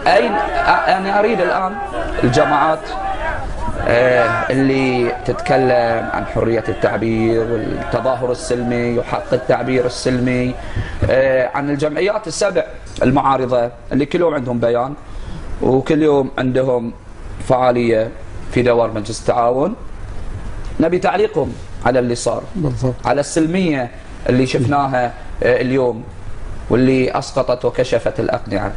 أين أنا أريد الآن الجماعات اللي تتكلم عن حرية التعبير والتظاهر السلمي وحق التعبير السلمي، عن الجمعيات السبع المعارضة اللي كل يوم عندهم بيان وكل يوم عندهم فعالية في دوار مجلس التعاون. نبي تعليقهم على اللي صار، على السلمية اللي شفناها اليوم واللي أسقطت وكشفت الأقنعة.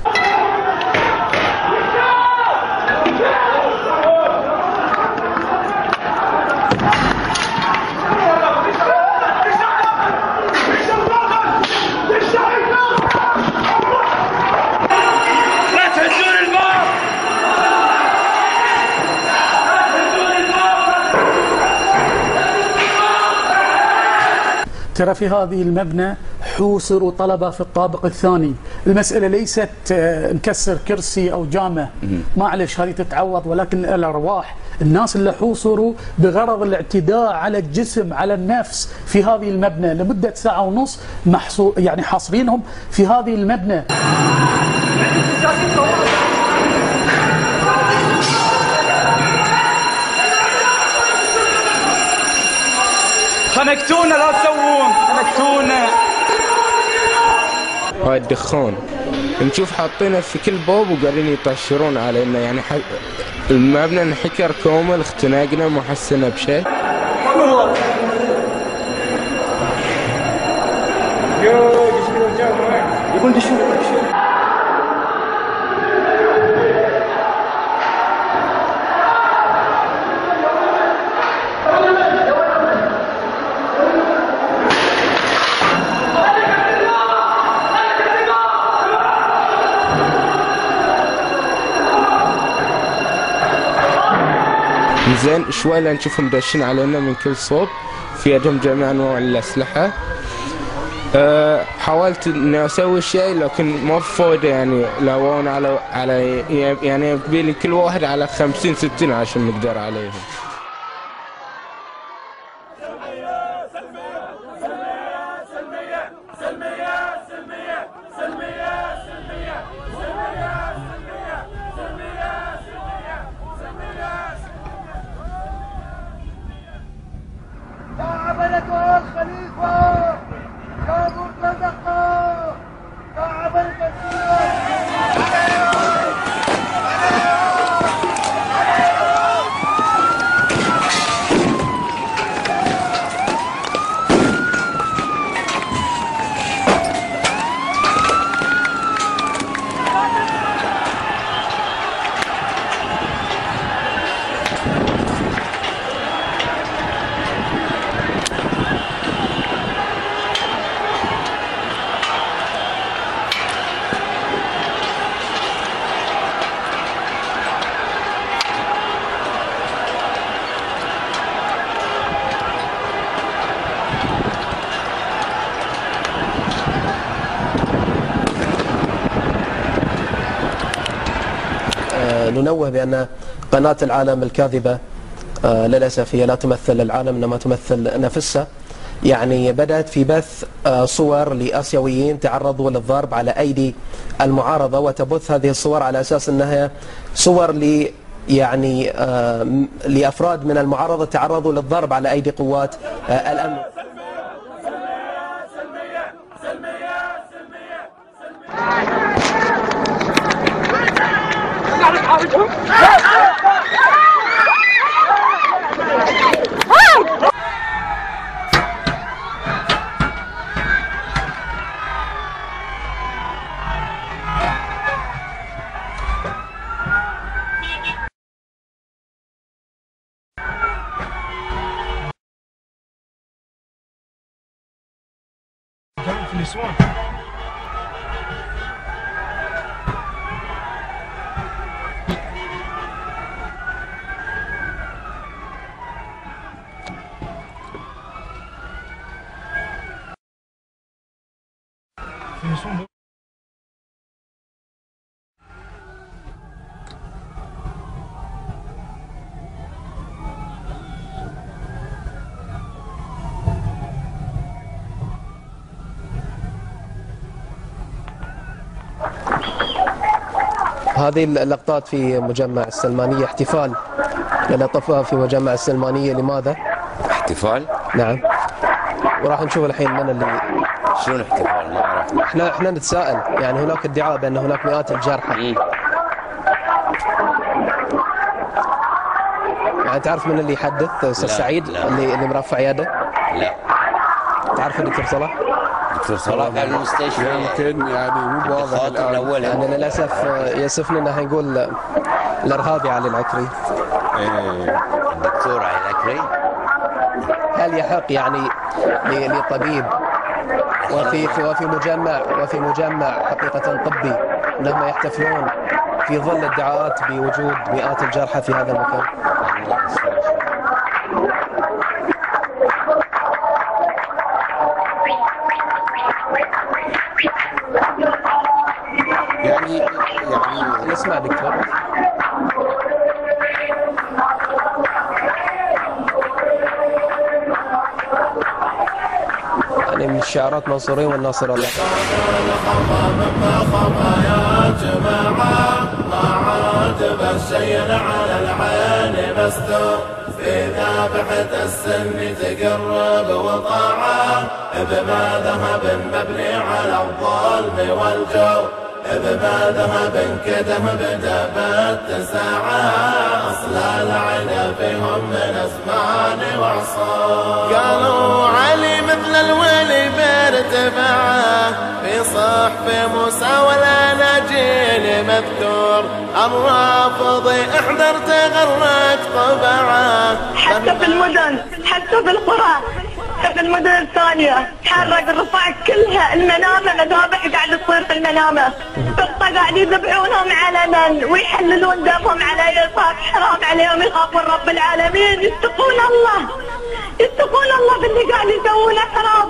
ترى في هذه المبنى حوصروا طلبة في الطابق الثاني. المسألة ليست نكسر كرسي أو جامة، معلش هذه تتعوض، ولكن الأرواح، الناس اللي حوصروا بغرض الاعتداء على الجسم على النفس في هذه المبنى لمدة ساعة ونص، يعني حاصرينهم في هذه المبنى. خنقتونا، لا تسوون، خنقتونا. هاي الدخان نشوف حاطينه في كل باب وقاعدين يطشرون علينا، يعني المبنى انحكر كامل، اختنقنا ما حسنا بشيء. يقول دشوا. زين شوي نشوفهم داشين علينا من كل صوب، في يدهم جميع انواع الاسلحه. حاولت اني اسوي شيء لكن ما في فايده، يعني لوون على يعني يبيلي كل واحد على 50 60 عشان نقدر عليهم. ننوه بأن قناة العالم الكاذبة للأسف هي لا تمثل العالم إنما تمثل نفسها. يعني بدأت في بث صور لآسيويين تعرضوا للضرب على أيدي المعارضة، وتبث هذه الصور على أساس أنها صور يعني لأفراد من المعارضة تعرضوا للضرب على أيدي قوات الأمن. هذه اللقطات في مجمع السلمانية، احتفال للأطفال في مجمع السلمانية. لماذا؟ احتفال؟ نعم. وراح نشوف الحين من اللي شلون احتفال؟ ما اعرف. احنا نتساءل، يعني هناك ادعاء بأن هناك مئات الجرحى. يعني تعرف من اللي يحدث أستاذ سعيد؟ لا. اللي مرفع يده؟ لا. تعرف الدكتور صلاح؟ دكتور صلاح قال المستشفى يمكن يعني مو واضح الآن. يعني للأسف يسفنا أنه يقول الإرهابي علي العكري. الدكتور علي العكري. هل يحق يعني لطبيب وفي مجمع حقيقة طبي لما يحتفلون في ظل ادعاءات بوجود مئات الجرحى في هذا المكان؟ يعني نسمع دكتور. يعني من الشعارات منصورين والناصر الله. الشيء على العين مستور في ذابحة السن تقرب وطاعة بما ذهب مبني على الظلم والجور بما ذهب كده بدا بالتساعة أصل العين فيهم من أزمان وعصور قالوا علي مثل الولي بارتفاعه في صحف موسى والأناجيل مذكور الرافضي احذر تغرق طبعه حتى في المدن حتى في القرى في المدن الثانية حرق الرفاع كلها المنامة مذابح قاعد تصير في المنامة قطة قاعد يذبحونهم علنا ويحللون دمهم على يسار حرام عليهم يخافون رب العالمين يتقون الله باللي قاعد يسوونه حرام.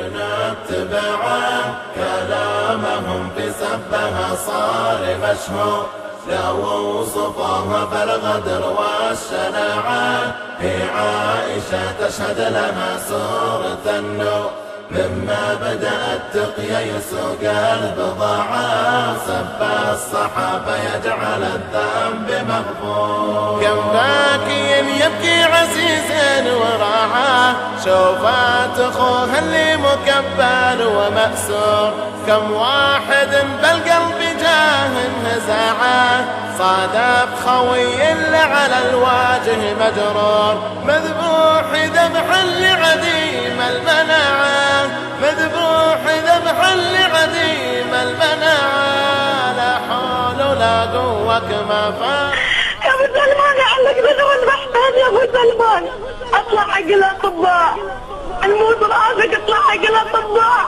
نتبعه كلامهم في سبها صار مشهور لو وصفوها بالغدر والشناعة هي عائشة تشهد لها سورة النور مما بدأ التقيا يسوق البضاعة سب الصحابة يجعل الذنب مغفور كم باكي يبكي عزيزا وراعاه شوفات اخوه اللي مكبل ومأسور كم واحد بالقلب جاه انهزاعه صادف خوي اللي على الواجه مجرور مذبوح ذبحا لعديم المناعه مذبوح ذبحا لعديم المناعه لا حول ولا قوه كما فات. يا ابو سلمان علق بدون البحثان يا ابو سلمان اطلع حق الاطباء الموت راسك اطلع حق الاطباء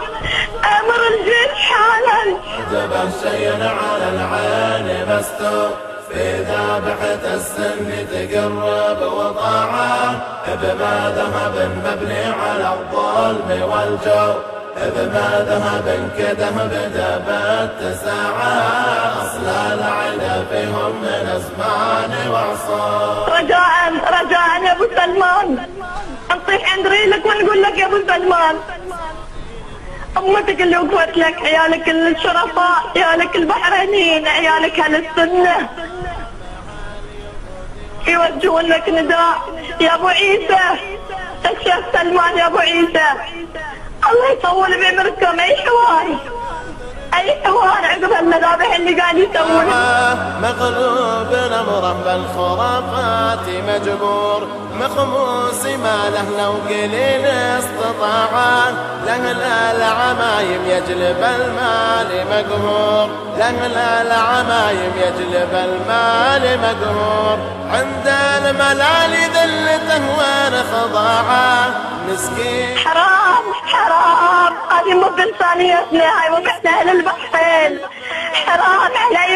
امر الجيش حالا. عجب الشيء على العين مستور في ذابحة السن تقرب وطاعة بما ذهب مبني على الظلم والجور بما ذهب كده بدا بالتساعة أصل العين فيهم من أزمان وعصور. رجاء يا ابو سلمان نطيح عند ريلك ونقول لك يا ابو سلمان امتك اللي وقفت لك عيالك الشرفاء عيالك البحرينيين عيالك اهل السنه يوجهون لك نداء يا ابو عيسى الشيخ سلمان يا ابو عيسى الله يطول بعمركم اي حوار عقب المذابح اللي قاعد يسوونها. مغلوب امره بالخرافات مجبور مخموس ما له لو قليل استطاعه له العمايم يجلب المال مقهور له العمايم يجلب المال مقهور عند الملال ذلته وانخضاعه مسكين. حرام هذه مو بإنسانيتنا هاي مو بإحنا أهل البحرين حرام على